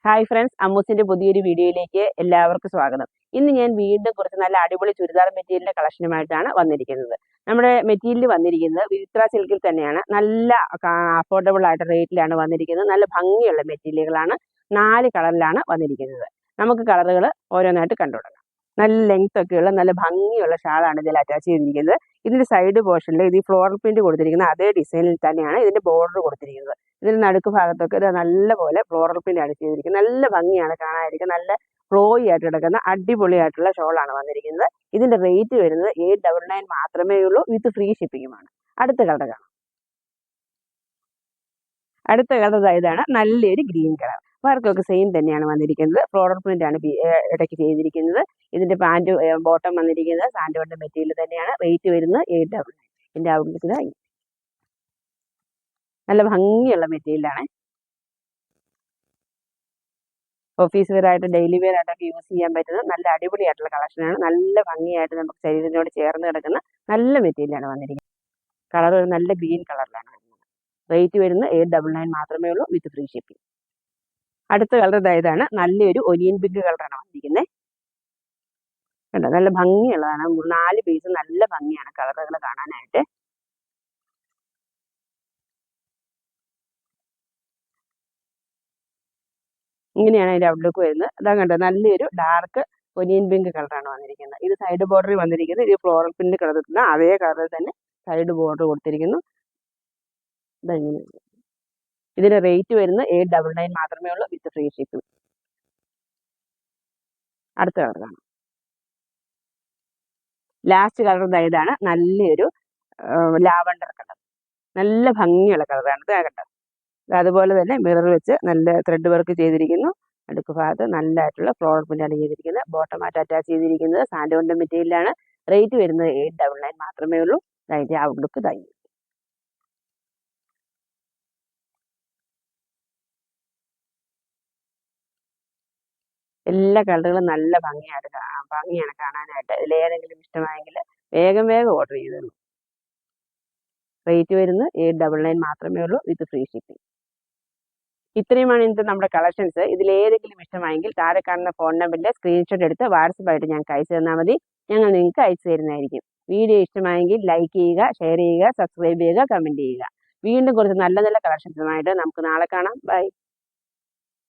Hi friends, അമ്മൂസിന്റെ പുതിയൊരു വീഡിയോയിലേക്ക് എല്ലാവർക്കും സ്വാഗതം. ഇന്ന് ഞാൻ വീണ്ടും കുറച്ച് നല്ല അടിപൊളി ചുരിദാർ മെറ്റീരിയലിന്റെ കളക്ഷനുമായിട്ടാണ് വന്നിരിക്കുന്നത്. നമ്മുടെ മെറ്റീരിയൽ വന്നിരിക്കുന്നത് വിചിത്ര സിൽക്കിൽ തന്നെയാണ്. നല്ല അഫോർഡബിൾ ആയിട്ട് റേറ്റിലാണ് വന്നിരിക്കുന്നത്. നല്ല ഭംഗിയുള്ള മെറ്റീരിയലുകളാണ്. 4 കളറിലാണ് വന്നിരിക്കുന്നത്. നമുക്ക് കളറുകൾ ഓരോന്നായിട്ട് കണ്ടു തുടങ്ങാം. നല്ല ലെങ്ത് ഒക്കെയുള്ള നല്ല ഭംഗിയുള്ള ഷാളാണ് ഇതിൽ അറ്റാച്ച് ചെയ്തിരിക്കുന്നത്. ഇതിന്റെ സൈഡ് പോർഷനിൽ ഇത് ഫ്ലോറൽ പ്രിന്റ് കൊടുത്തിരിക്കുന്ന അതേ ഡിസൈനിൽ തന്നെയാണ് ഇതിന്റെ ബോർഡർ കൊടുത്തിരിക്കുന്നത്. ഇതിന് നടുക്ക് ഭാഗത്തൊക്കെ ഇത് നല്ലപോലെ ഫ്ലോറൽ പ്രിന്റ് ആണ് ചെയ്തിരിക്കുന്നത്. നല്ല ഭംഗിയാണ് കാണാതിരിക്കുന്നത്. നല്ല ഫ്ലോയി ആയിട്ട് കിടക്കുന്ന അടിപൊളിയായിട്ടുള്ള ഷോളാണ് വന്നിരിക്കുന്നത്. ഇതിന്റെ റേറ്റ് വരുന്നത് 899 മാത്രമേ ഉള്ളൂ, വിത്ത് ഫ്രീ ഷിപ്പിങ്ങുമാണ്. അടുത്ത കളർ കാണാം. അടുത്ത കളർ ഇതാണ്, നല്ലൊരു ഗ്രീൻ കളർ. വർക്കൊക്കെ സെയിം തന്നെയാണ് വന്നിരിക്കുന്നത്. ഫ്ലോറൽ പ്രിന്റ് ആണ് ഇടയ്ക്ക് ചെയ്തിരിക്കുന്നത്. ഇതിന്റെ പാന്റ് ബോട്ടം വന്നിരിക്കുന്നത് സാൻഡോണിന്റെ മെറ്റീരിയൽ തന്നെയാണ്. റേറ്റ് വരുന്നത് 899. ഇതിന്റെ ഔട്ട്ലുക്ക് നല്ല ഭംഗിയുള്ള മെറ്റീരിയലാണ്. ഓഫീസ് വെയർ ആയിട്ട് ഡെയിലി വെയർ ആയിട്ടൊക്കെ യൂസ് ചെയ്യാൻ പറ്റുന്ന നല്ല അടിപൊളിയായിട്ടുള്ള കളക്ഷനാണ്. നല്ല ഭംഗിയായിട്ട് നമുക്ക് ശരീരത്തിനോട് ചേർന്ന് കിടക്കുന്ന നല്ല മെറ്റീരിയലാണ് വന്നിരിക്കുന്നത്. കളർ ഒരു നല്ല ഗ്രീൻ കളറിലാണ് വരുന്നത്. റേറ്റ് വരുന്നത് 899 മാത്രമേ ഉള്ളൂ, വിത്ത് ഫ്രീ ഷിപ്പിംഗ്. അടുത്ത കളർ ഇതാണ്, നല്ലൊരു ഒനിയൻ പിങ്ക് കളറാണ് വന്നിരിക്കുന്നത്. കണ്ടോ, നല്ല ഭംഗിയുള്ളതാണ്. 4 പീസ് നല്ല ഭംഗിയാണ് കളറുകൾ കാണാനായിട്ട്. ഇങ്ങനെയാണ് അതിന്റെ ഔട്ട്ലുക്ക് വരുന്നത്. അതാ കണ്ടോ, നല്ലൊരു ഡാർക്ക് ഒനിയൻ പിങ്ക് കളറാണ് വന്നിരിക്കുന്നത്. ഇത് സൈഡ് ബോർഡറിൽ വന്നിരിക്കുന്നത് ഇത് ഫ്ലോറൽ പ്രിന്റ് കളറിൽ അതേ കളറിൽ തന്നെ സൈഡ് ബോർഡർ കൊടുത്തിരിക്കുന്നു. ഇതിന്റെ റേറ്റ് വരുന്നത് 899 മാത്രമേ ഉള്ളൂ, വിത്ത് ഫ്രീ ഷിപ്പിംഗ്. അടുത്ത കളർ കാണാം. ലാസ്റ്റ് കളർ ഇതാണ്, നല്ലൊരു ലാവണ്ടർ കളർ. നല്ല ഭംഗിയുള്ള കളറാണ് ഇത്. കേട്ടോ, അതുപോലെ തന്നെ മിറർ വെച്ച് നല്ല ത്രെഡ് വർക്ക് ചെയ്തിരിക്കുന്നു. അടുക്ക് ഭാഗത്ത് നല്ലതായിട്ടുള്ള ഫ്ലോറൽ പ്രിന്റാണ് ചെയ്തിരിക്കുന്നത്. ബോട്ടമായിട്ട് അറ്റാച്ച് ചെയ്തിരിക്കുന്നത് സാൻഡോണിന്റെ മെറ്റീരിയലാണ്. റേറ്റ് വരുന്നത് 899 മാത്രമേ ഉള്ളൂ. അതിന്റെ ഔട്ട്ലുക്ക് ഇതായി. എല്ലാ കളറുകളും നല്ല ഭംഗിയാണ് കാണാനായിട്ട്. ഇതിലേതെങ്കിലും ഇഷ്ടമായെങ്കിൽ വേഗം ഓർഡർ ചെയ്തോളൂ. റേറ്റ് വരുന്നത് 899 മാത്രമേ ഉള്ളൂ, വിത്ത് ഫ്രീ ഷിപ്പിംഗ്. ഇത്രയുമാണ് ഇന്നത്തെ നമ്മുടെ കളക്ഷൻസ്. ഇതിലേതെങ്കിലും ഇഷ്ടമായെങ്കിൽ താഴെ കാണുന്ന ഫോൺ നമ്പറിന്റെ സ്ക്രീൻഷോട്ട് എടുത്ത് വാട്സപ്പായിട്ട് ഞങ്ങൾക്ക് അയച്ചു തന്നാൽ മതി. ഞങ്ങൾ നിങ്ങൾക്ക് അയച്ചു തരുന്നതായിരിക്കും. വീഡിയോ ഇഷ്ടമായെങ്കിൽ ലൈക്ക് ചെയ്യുക, ഷെയർ ചെയ്യുക, സബ്സ്ക്രൈബ് ചെയ്യുക, കമന്റ് ചെയ്യുക. വീണ്ടും കുറച്ച് നല്ല കളക്ഷൻസുമായിട്ട് നമുക്ക് നാളെ കാണാം. ബൈ.